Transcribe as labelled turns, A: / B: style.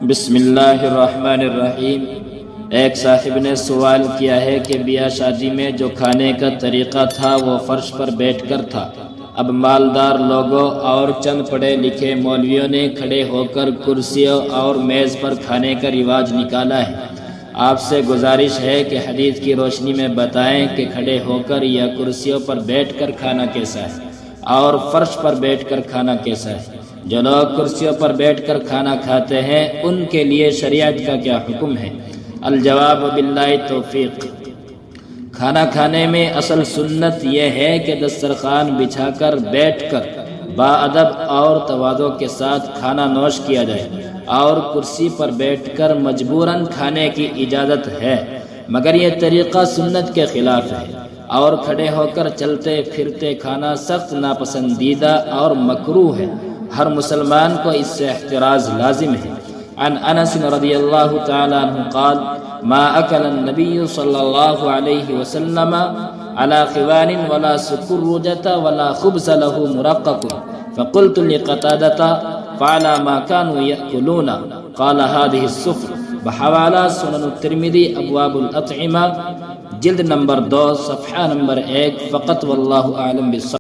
A: بسم اللہ الرحمن الرحیم۔ ایک صاحب نے سوال کیا ہے کہ بیاہ شادی میں جو کھانے کا طریقہ تھا وہ فرش پر بیٹھ کر تھا۔ اب مالدار لوگوں اور چند پڑھے لکھے مولویوں نے کھڑے ہو کر کرسیوں اور میز پر کھانے کا رواج نکالا ہے۔ آپ سے گزارش ہے کہ حدیث کی روشنی میں بتائیں کہ کھڑے ہو کر یا کرسیوں پر بیٹھ کر کھانا کیسا ہے اور فرش پر بیٹھ کر کھانا کیسا ہے۔ جو لوگ کرسیوں پر بیٹھ کر کھانا کھاتے ہیں ان کے لیے شریعت کا کیا حکم ہے؟ الجواب باللہ توفیق۔ کھانا کھانے میں اصل سنت یہ ہے کہ دسترخوان بچھا کر بیٹھ کر باادب اور تواضع کے ساتھ کھانا نوش کیا جائے، اور کرسی پر بیٹھ کر مجبوراً کھانے کی اجازت ہے، مگر یہ طریقہ سنت کے خلاف ہے، اور کھڑے ہو کر چلتے پھرتے کھانا سخت ناپسندیدہ اور مکروہ ہے۔ ہر مسلمان کو اس سے احتراز لازم ہے۔ عن انس رضی اللہ تعالی عنہ قال ما اکل النبی صلی اللہ علیہ وسلم على خوان ولا سکرجة ولا خبز له مرقق فقلت لقتادة فعلى ما كانوا يأكلون قال هذه السفر بحوالہ سنن الترمذی ابواب الاطعمہ جلد نمبر 2 صفحہ نمبر 1 فقط واللہ اعلم بالصواب۔